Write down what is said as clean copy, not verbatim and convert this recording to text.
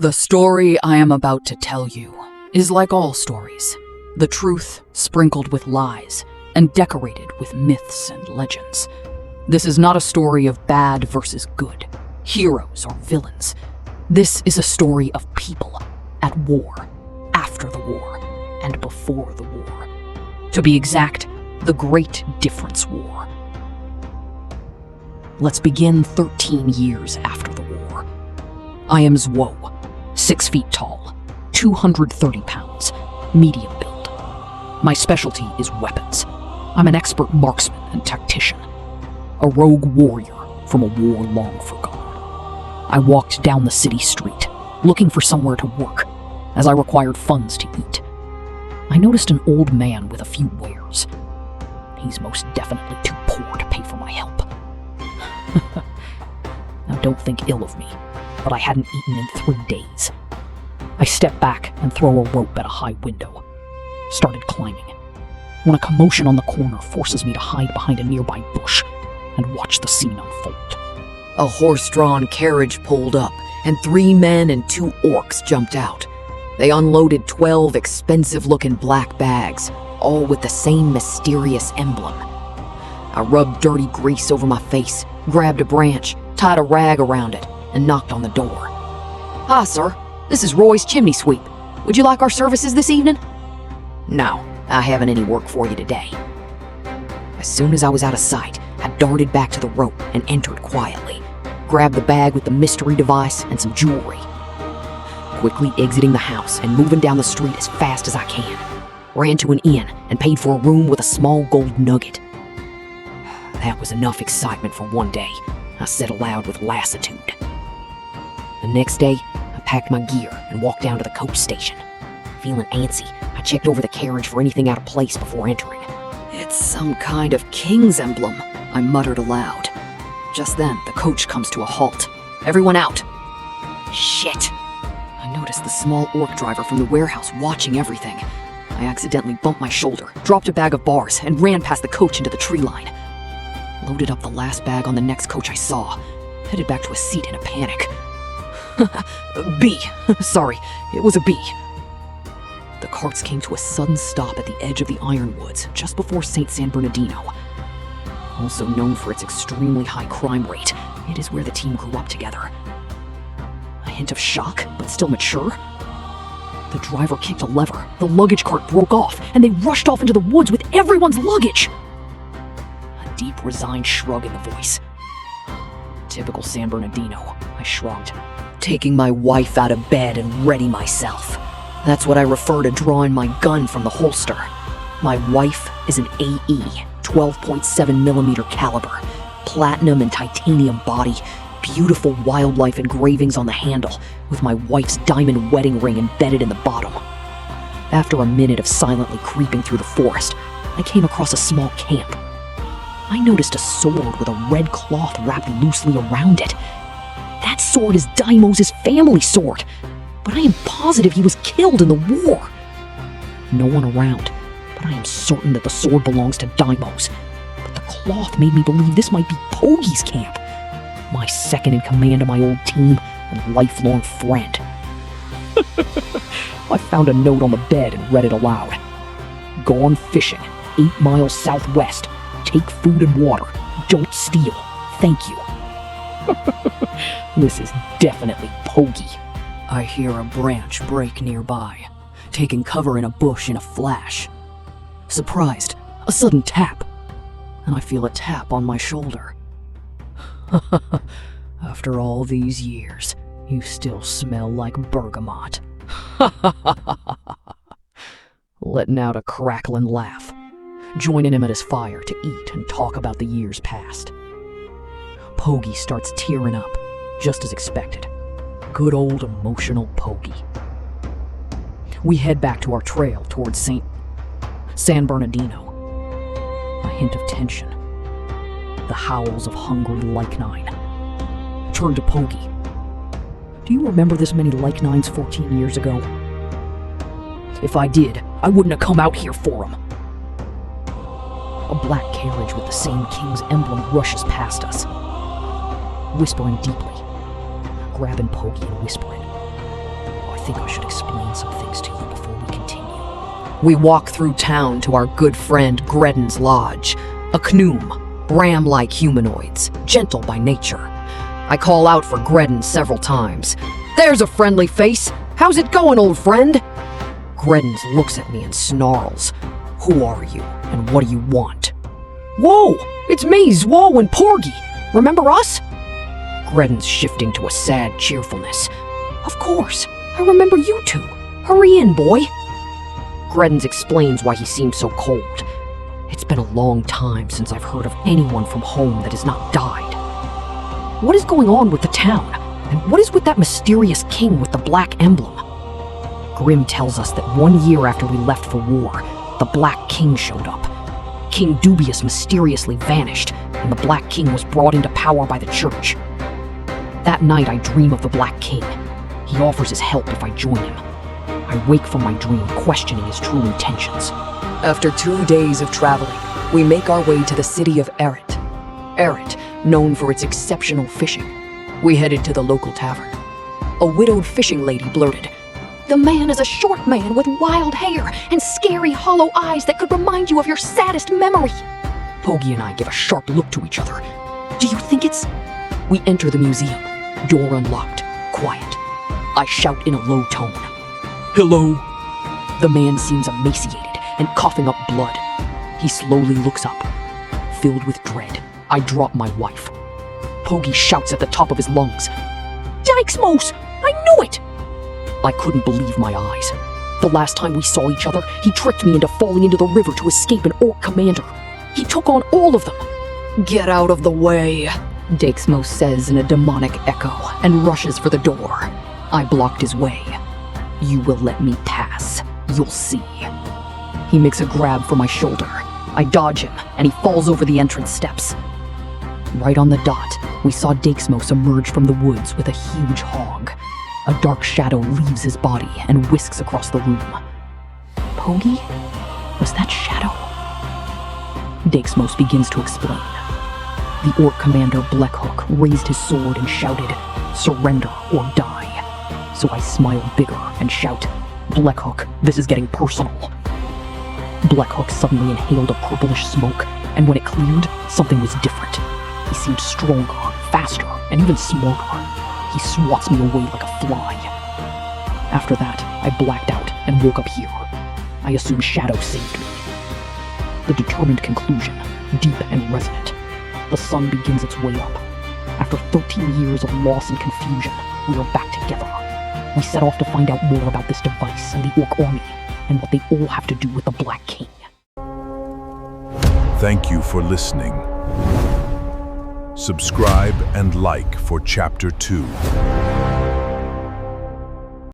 The story I am about to tell you is like all stories, the truth sprinkled with lies and decorated with myths and legends. This is not a story of bad versus good, heroes or villains. This is a story of people at war, after the war, and before the war. To be exact, the Great Difference War. Let's begin 13 years after the war. I am Zwo, 6 feet tall, 230 pounds, medium build. My specialty is weapons. I'm an expert marksman and tactician, a rogue warrior from a war long forgone. I walked down the city street, looking for somewhere to work, as I required funds to eat. I noticed an old man with a few wares. He's most definitely too poor to pay for my help. Now don't think ill of me, but I hadn't eaten in 3 days. I step back and throw a rope at a high window. Started climbing, when a commotion on the corner forces me to hide behind a nearby bush and watch the scene unfold. A horse-drawn carriage pulled up, and 3 men and 2 orcs jumped out. They unloaded 12 expensive-looking black bags, all with the same mysterious emblem. I rubbed dirty grease over my face, grabbed a branch, tied a rag around it, and knocked on the door. "Hi, sir. This is Roy's chimney sweep. Would you like our services this evening?" "No, I haven't any work for you today." As soon as I was out of sight, I darted back to the rope and entered quietly, grabbed the bag with the mystery device and some jewelry. Quickly exiting the house and moving down the street as fast as I can, ran to an inn and paid for a room with a small gold nugget. That was enough excitement for one day, I said aloud with lassitude. The next day, I packed my gear and walked down to the coach station. Feeling antsy, I checked over the carriage for anything out of place before entering. "It's some kind of king's emblem," I muttered aloud. Just then, the coach comes to a halt. "Everyone out." Shit! I noticed the small orc driver from the warehouse watching everything. I accidentally bumped my shoulder, dropped a bag of bars, and ran past the coach into the tree line. Loaded up the last bag on the next coach I saw, headed back to a seat in a panic. B. Sorry, it was a B. The carts came to a sudden stop at the edge of the Ironwoods, just before St. San Bernardino. Also known for its extremely high crime rate, it is where the team grew up together. A hint of shock, but still mature. The driver kicked a lever, the luggage cart broke off, and they rushed off into the woods with everyone's luggage. A deep, resigned shrug in the voice. Typical San Bernardino, I shrugged. Taking my wife out of bed and ready myself. That's what I refer to drawing my gun from the holster. My wife is an AE, 12.7mm caliber, platinum and titanium body, beautiful wildlife engravings on the handle, with my wife's diamond wedding ring embedded in the bottom. After a minute of silently creeping through the forest, I came across a small camp. I noticed a sword with a red cloth wrapped loosely around it. That sword is Daimos' family sword, but I am positive he was killed in the war. No one around, but I am certain that the sword belongs to Daimos. But the cloth made me believe this might be Pogi's camp, my second in command of my old team and lifelong friend. I found a note on the bed and read it aloud. "Gone fishing, 8 miles southwest. Take food and water. Don't steal. Thank you." This is definitely Pogi. I hear a branch break nearby, taking cover in a bush in a flash. Surprised, a sudden tap, and I feel a tap on my shoulder. "After all these years, you still smell like bergamot." Letting out a crackling laugh, joining him at his fire to eat and talk about the years past. Pogi starts tearing up, just as expected. Good old emotional Pogi. We head back to our trail towards San Bernardino. A hint of tension. The howls of hungry Lycanine. Turn to Pogi. "Do you remember this many Lycanines 14 years ago?" "If I did, I wouldn't have come out here for them." A black carriage with the same king's emblem rushes past us. Whispering deeply, grabbing Pogi and whispering, think I should explain some things to you before we continue. We walk through town to our good friend Greden's lodge, a Knoom, ram-like humanoids, gentle by nature. I call out for Greden several times. "There's a friendly face! How's it going, old friend?" Gredens looks at me and snarls. "Who are you, and what do you want?" "Whoa! It's me, Zwo and Porgy! Remember us?" Greden's shifting to a sad cheerfulness. "Of course, I remember you two. Hurry in, boy." Gredens explains why he seems so cold. "It's been a long time since I've heard of anyone from home that has not died. What is going on with the town? And what is with that mysterious king with the black emblem?" Grim tells us that 1 year after we left for war, the Black King showed up. King Dubious mysteriously vanished, and the Black King was brought into power by the church. That night I dream of the Black King. He offers his help if I join him. I wake from my dream questioning his true intentions. After 2 days of traveling, we make our way to the city of Eret. Eret, known for its exceptional fishing. We headed to the local tavern. A widowed fishing lady blurted, "The man is a short man with wild hair and scary hollow eyes that could remind you of your saddest memory." Pogi and I give a sharp look to each other. "Do you think it's—" We enter the museum. Door unlocked. Quiet. I shout in a low tone, "Hello." The man seems emaciated and coughing up blood. He slowly looks up. Filled with dread, I drop my wife. Pogi shouts at the top of his lungs, "Dykesmos! I knew it!" I couldn't believe my eyes. The last time we saw each other, he tricked me into falling into the river to escape an orc commander. He took on all of them. "Get out of the way," Dykesmos says in a demonic echo and rushes for the door. I blocked his way. "You will let me pass. You'll see." He makes a grab for my shoulder. I dodge him, and he falls over the entrance steps. Right on the dot, we saw Dykesmos emerge from the woods with a huge hog. A dark shadow leaves his body and whisks across the room. Pogi? Was that shadow? Dykesmos begins to explain. The orc commander Blackhook raised his sword and shouted, "Surrender or die." So I smile bigger and shout, "Blackhook, this is getting personal." Blackhook suddenly inhaled a purplish smoke, and when it cleared, something was different. He seemed stronger, faster, and even smarter. He swats me away like a fly. After that, I blacked out and woke up here. I assume Shadow saved me. The determined conclusion, deep and resonant. The sun begins its way up. After 13 years of loss and confusion, we are back together. We set off to find out more about this device and the Orc army, and what they all have to do with the Black King. Thank you for listening. Subscribe and like for Chapter 2.